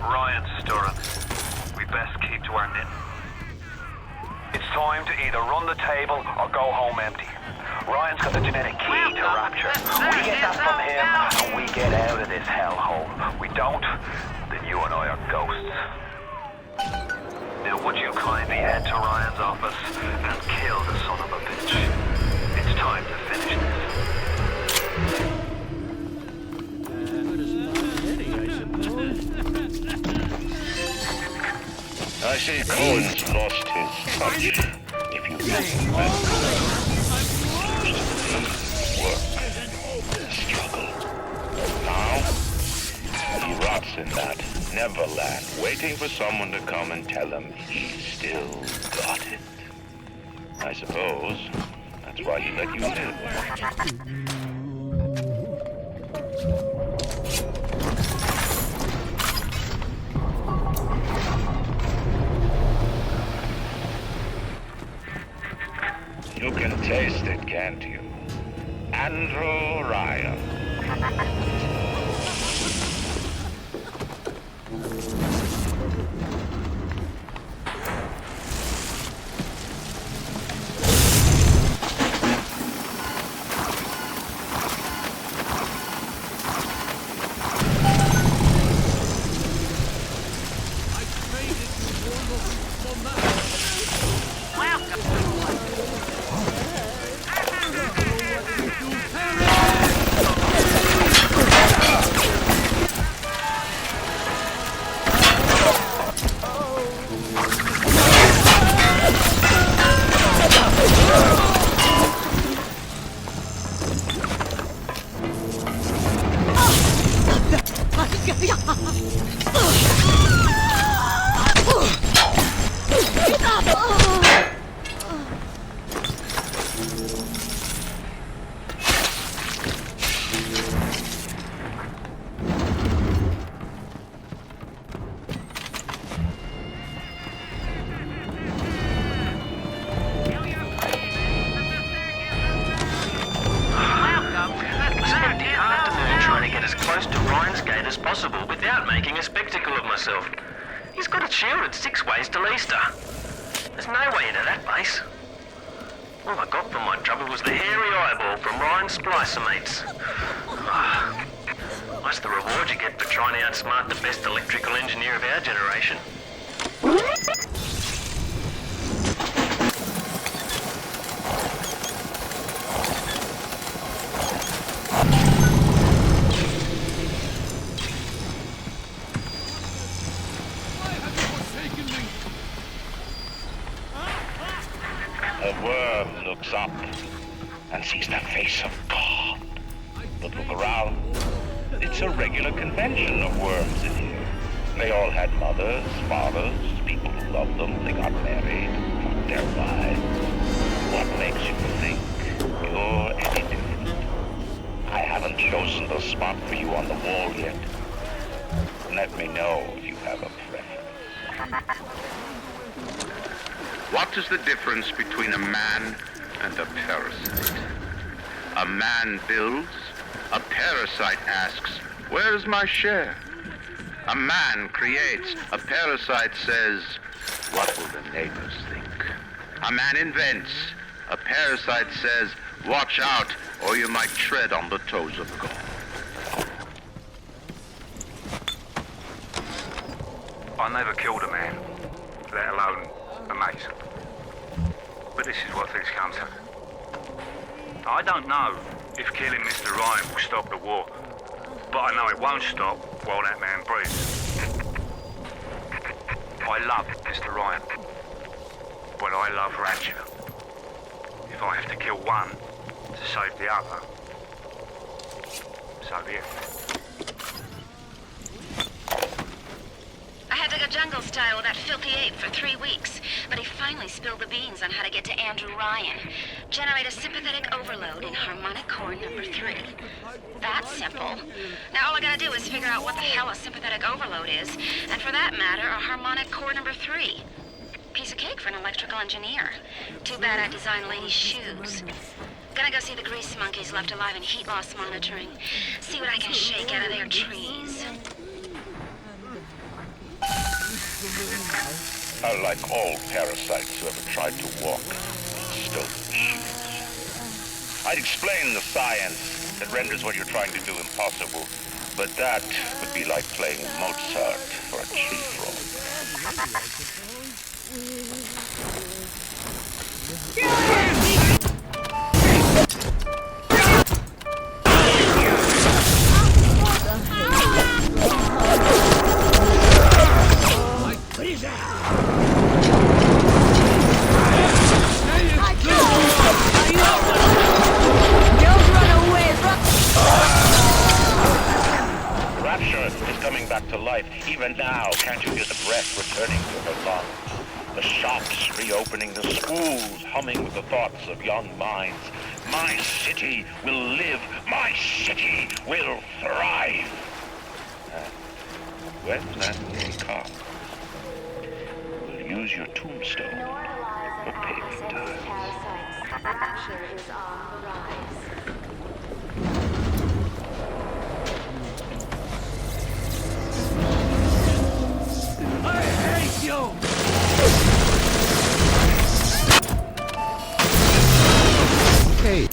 Ryan's stirring. We best keep to our knitting. It's time to either run the table or go home empty. Ryan's got the genetic key to Rapture. We get that from him, and we get out of this hellhole. We don't, then you and I are ghosts. Now would you kindly head to Ryan's office and kill the son of a bitch? It's time to finish this. I say Cohen's lost his touch. If you get that work, struggle. Now, he rots in that Neverland, waiting for someone to come and tell him he's still got it. I suppose that's why he let you live. You can taste it, can't you? Andrew Ryan. He's got it shielded 6 ways to Easter. There's no way into that base. All I got from my trouble was the hairy eyeball from Ryan's splicer mates. That's the reward you get for trying to outsmart the best electrical engineer of our generation. Looks up and sees the face of God. But look around. It's a regular convention of worms in here. They all had mothers, fathers, people who loved them. They got married, fucked their wives. What makes you think you're any different? I haven't chosen the spot for you on the wall yet. Let me know if you have a preference. What is the difference between a man and a parasite? A man builds, a parasite asks, where's my share? A man creates, a parasite says, what will the neighbors think? A man invents, a parasite says, watch out or you might tread on the toes of God. I never killed a man, let alone a mate. But this is what things come to. I don't know if killing Mr. Ryan will stop the war, but I know it won't stop while that man breathes. I love Mr. Ryan, but I love Rapture. If I have to kill one to save the other, so be it. I had to go jungle style with that filthy ape for 3 weeks, but he finally spilled the beans on how to get to Andrew Ryan. Generate a sympathetic overload in harmonic core number 3. That's simple. Now all I gotta do is figure out what the hell a sympathetic overload is, and for that matter, a harmonic core number 3. Piece of cake for an electrical engineer. Too bad I designed ladies' shoes. Gonna go see the grease monkeys left alive in heat loss monitoring. See what I can shake out of their trees. are like all parasites who ever tried to walk stolen machines. I'd explain the science that renders what you're trying to do impossible, but that would be like playing Mozart for a chief roll. Rapture is coming back to life. Even now, can't you hear the breath returning to her lungs? The shops reopening, the schools humming with the thoughts of young minds. My city will live. My city will thrive. And when that day comes, we'll use your tombstone for payment time. Rapture is on the rise. I hate you! Okay.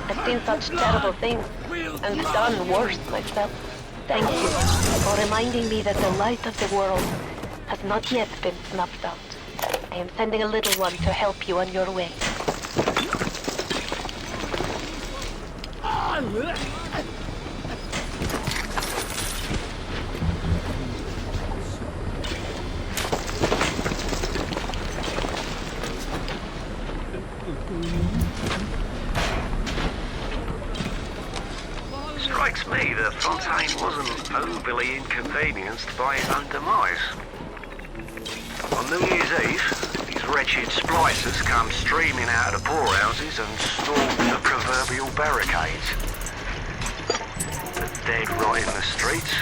I've seen such terrible things and done worse myself. Thank you for reminding me that the light of the world has not yet been snuffed out. I am sending a little one to help you on your way. Strikes me that Fontaine wasn't overly inconvenienced by his own demise. On New Year's Eve, these wretched splicers come streaming out of the poorhouses and storm the proverbial barricades. The dead rot in the streets.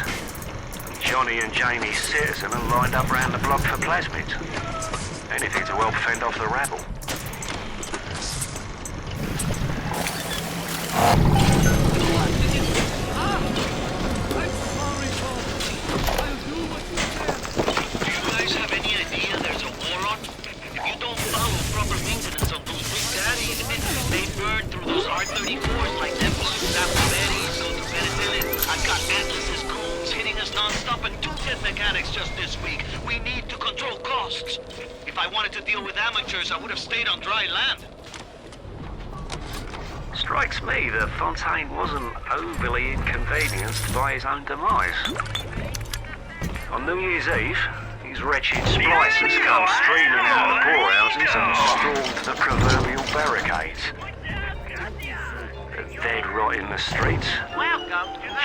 Johnny and Jamie Citizen are lined up round the block for plasmids. Anything to help fend off the rabble. R34s like Hephaestus after Marin, go to penicillin. I've got Atlas's goons hitting us non-stop and 2 jet mechanics just this week. We need to control costs. If I wanted to deal with amateurs, I would have stayed on dry land. Strikes me that Fontaine wasn't overly inconvenienced by his own demise. On New Year's Eve, these wretched splicers come streaming out of the poorhouses and stormed the proverbial barricades. Dead rot in the streets.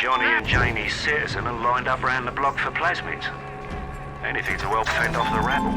Johnny and Jamie Citizen are lined up round the block for plasmids. Anything to help fend off the rabble.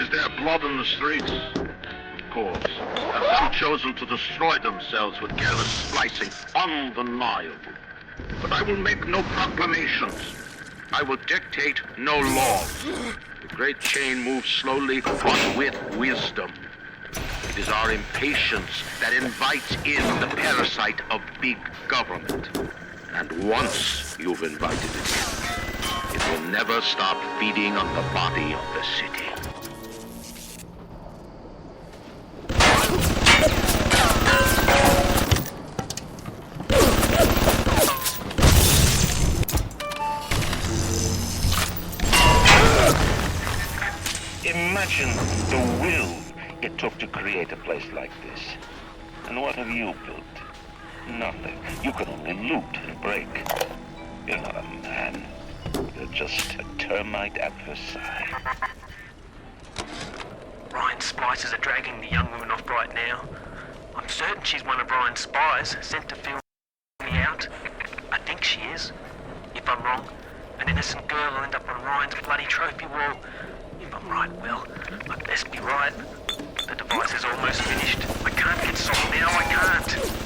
Is there blood in the streets? Of course. Have some chosen to destroy themselves with careless splicing? Undeniable. But I will make no proclamations. I will dictate no laws. The great chain moves slowly, but with wisdom. It is our impatience that invites in the parasite of big government. And once you've invited it in, it will never stop feeding on the body of the city. Imagine the will it took to create a place like this. And what have you built? Nothing. You can only loot and break. You're not a man. You're just a termite adversary. Ryan's splicers are dragging the young woman off right now. I'm certain she's one of Ryan's spies, sent to film me out. I think she is. If I'm wrong, an innocent girl will end up on Ryan's bloody trophy wall. If I'm right, well, I best be right. The device is almost finished. I can't get soft now, I can't.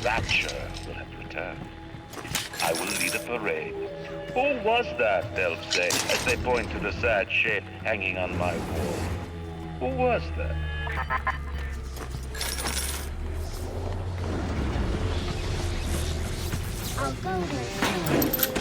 Rapture will have returned. I will lead a parade. Who was that, they'll say, as they point to the sad shape hanging on my wall. Who was that? I'll go with you.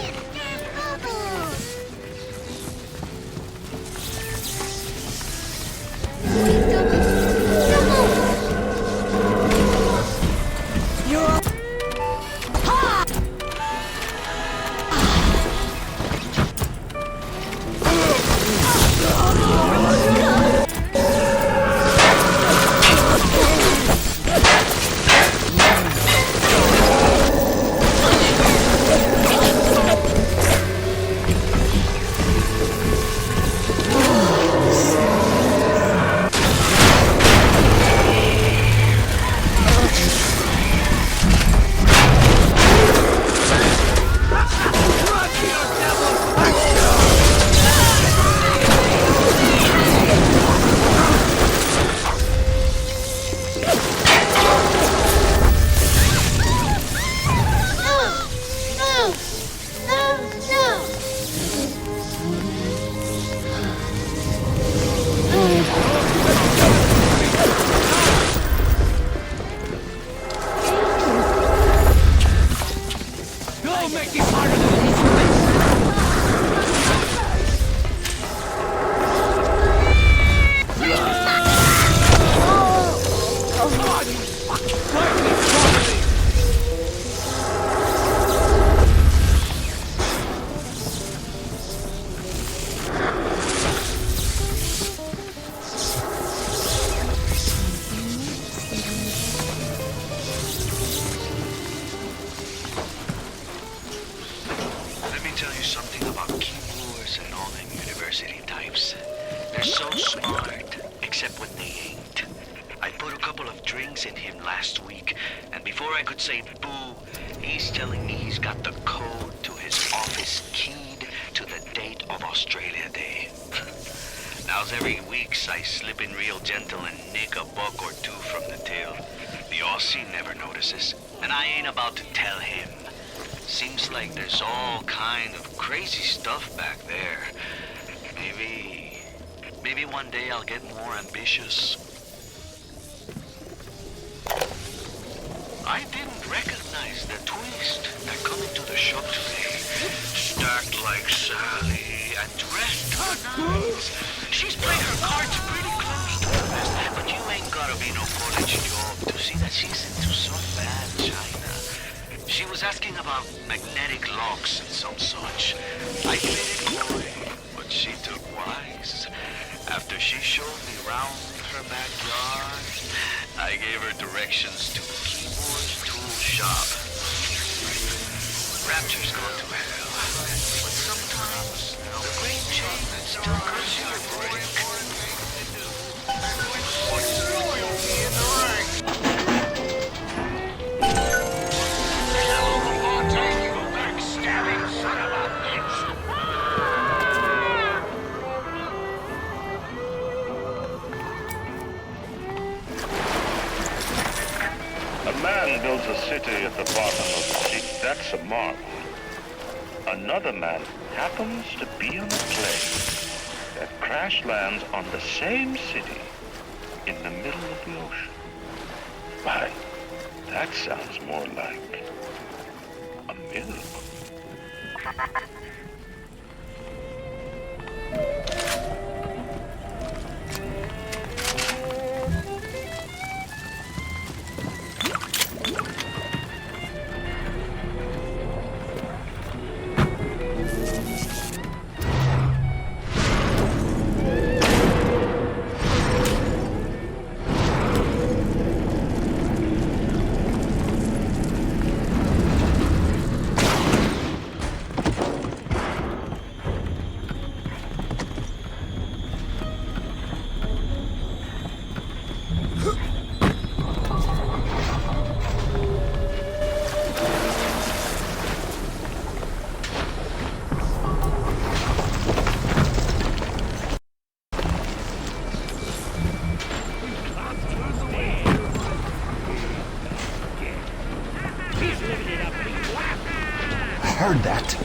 tell you something about Kyburz and all them university types. They're so smart, except when they ain't. I put a couple of drinks in him last week, and before I could say boo, he's telling me he's got the code to his office keyed to the date of Australia Day. Now's every weeks I slip in real gentle and nick a buck or two from the till. The Aussie never notices, and I ain't about to tell him. Seems like there's all kind of crazy stuff back there. Maybe one day I'll get more ambitious. I didn't recognize the twist that come into the shop today. Stacked like Sally and dressed to the nines. She's played her cards pretty close to the vest, but you ain't gotta be no college job to see that she's into some bad China. She was asking about magnetic locks and some such. I played it coy, but she took wise. After she showed me round her backyard, I gave her directions to Kyburz tool shop. Rapture's gone to hell, but sometimes the great chain still comes to a break. A man builds a city at the bottom of the sea. That's a marvel. Another man happens to be on a plane that crash lands on the same city in the middle of the ocean. Why, that sounds more like a miracle. Heard that.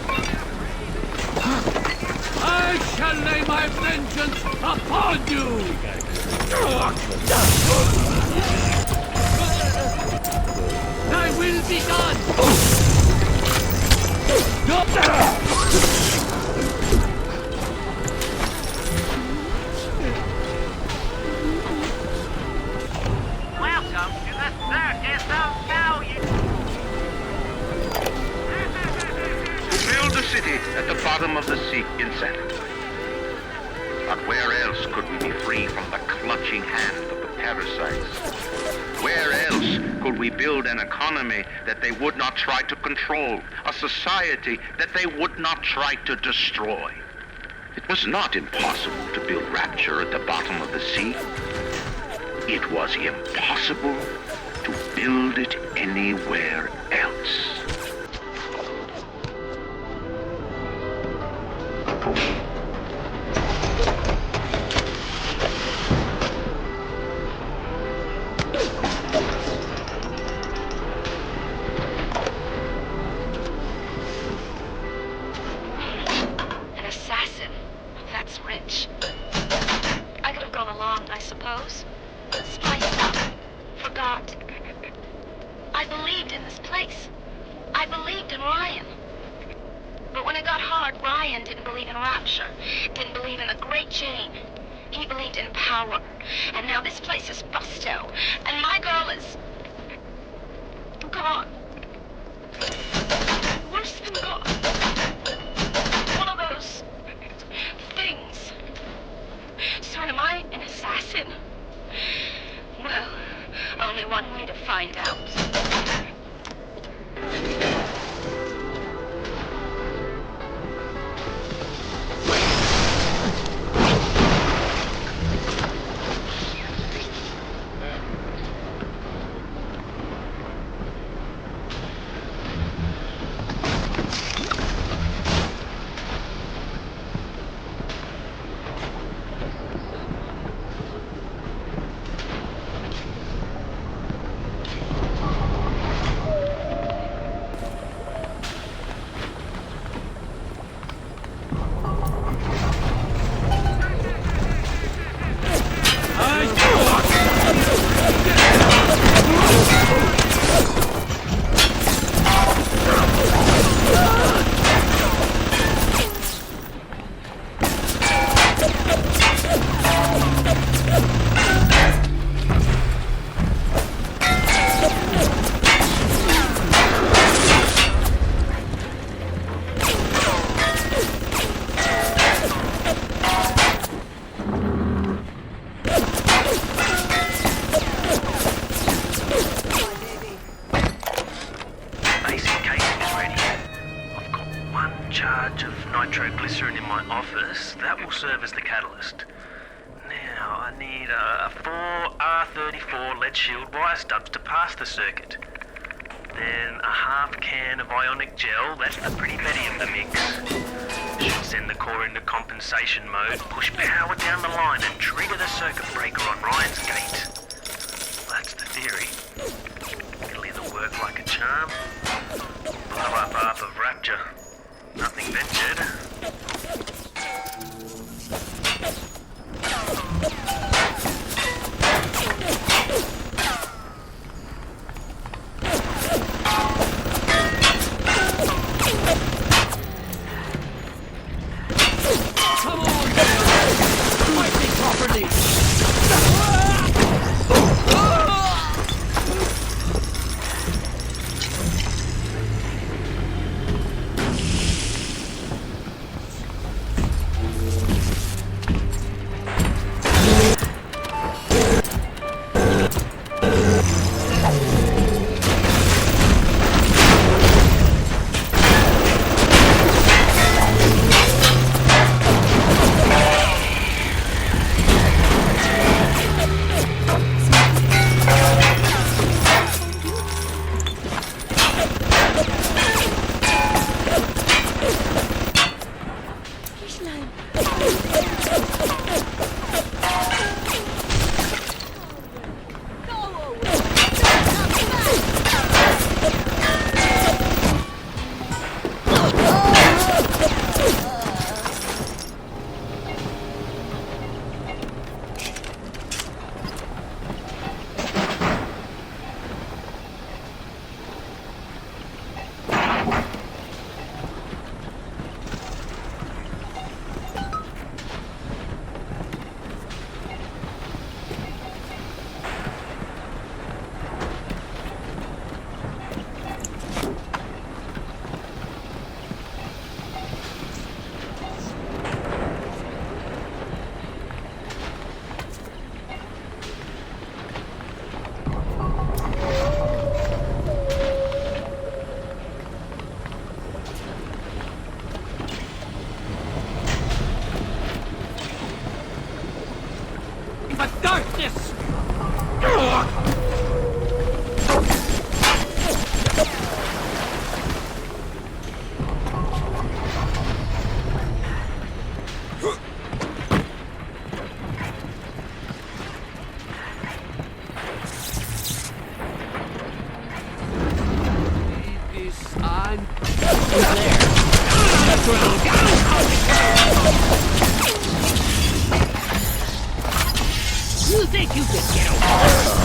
I shall lay my vengeance upon you! Thy will be done! Welcome to the circus of value. Build a city at the bottom of the sea in Santa. But where else could we be free from the clutching hand of the parasites? Where else could we build an economy that they would not try to control, a society that they would not try to destroy? It was not impossible to build Rapture at the bottom of the sea. It was impossible to build it anywhere else. An assassin. That's rich. I could have gone along, I suppose. Spiced up. Forgot. I believed in this place. I believed in Ryan. But when it got hard, Ryan didn't believe in Rapture. Didn't believe in the Great Chain. He believed in power. And now this place is busto. And my girl is... gone. Worse than gone. One of those... things. So am I an assassin? Well, only one way to find out. charge of nitroglycerin in my office. That will serve as the catalyst. Now, I need 4 R34 lead shield wire stubs to pass the circuit. Then a half can of ionic gel, that's the pretty Betty of the mix. Should send the core into compensation mode, push power down the line and trigger the circuit breaker on Ryan's gate. That's the theory. It'll either work like a charm, blow up half of Rapture. Nothing ventured. Come on, fight me properly. Darkness! This on there. You think you can get away?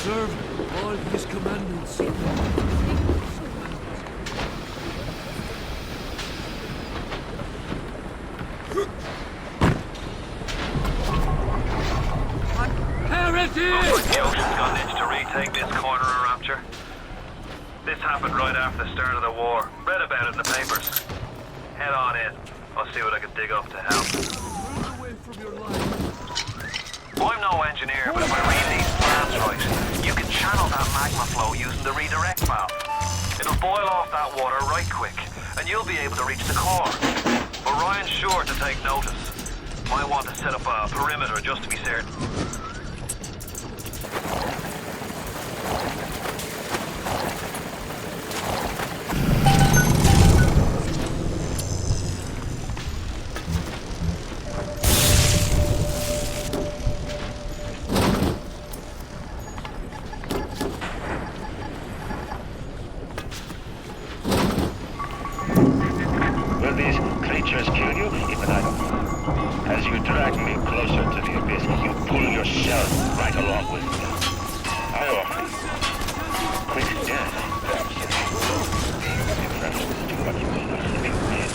observe all his commandments. Looks like the ocean's gone itch to retake this corner of Rapture. This happened right after the start of the war. Read about it in the papers. Head on in. I'll see what I can dig up to help. I'm no engineer, but if I read these plans right, you can channel that magma flow using the redirect valve. It'll boil off that water right quick, and you'll be able to reach the core. But Ryan's sure to take notice. Might want to set up a perimeter just to be certain. Will these creatures kill you? Even I don't know. As you drag me closer to the abyss, you pull yourself right along with me. I offer you quick death, perhaps. If that was too much blood to be made.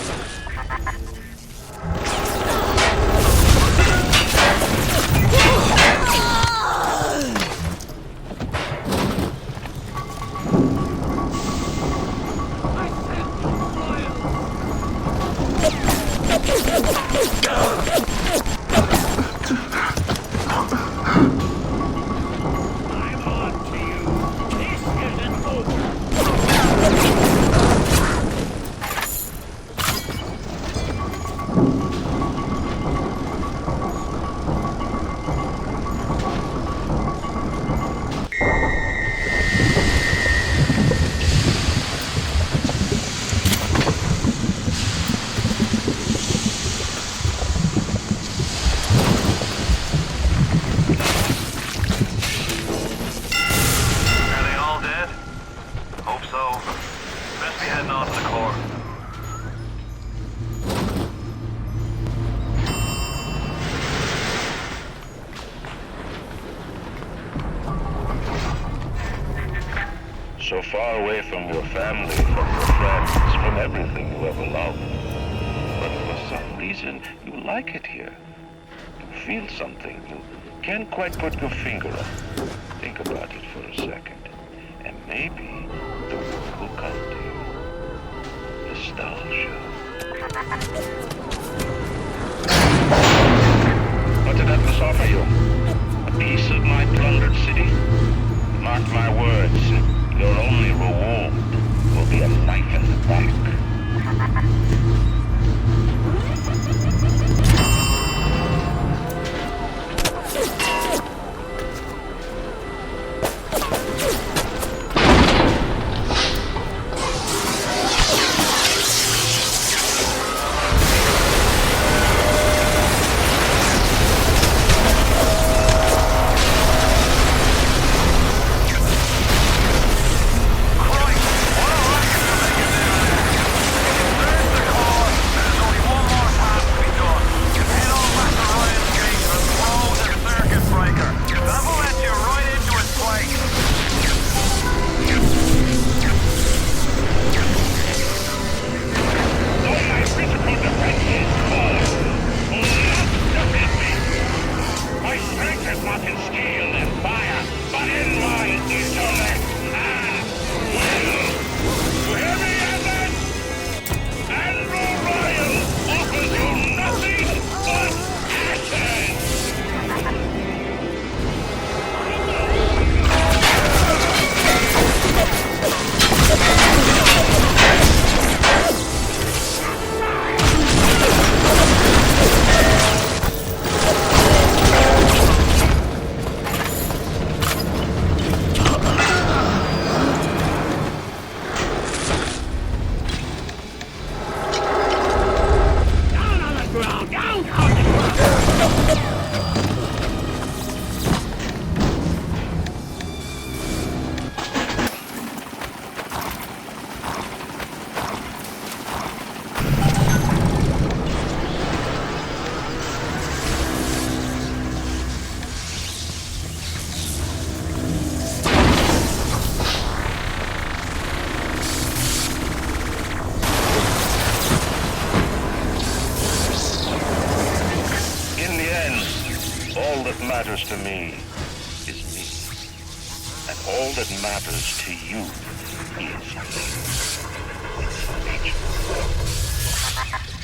So far away from your family, from your friends, from everything you ever loved. But for some reason, you like it here. You feel something. You can't quite put your finger on it. Think about it for a second. And maybe the word will come to you. Nostalgia. What did Atlas offer you? A piece of my plundered city? Mark my words. Your only reward will be a knife in the back. matters to me is me. And all that matters to you is me.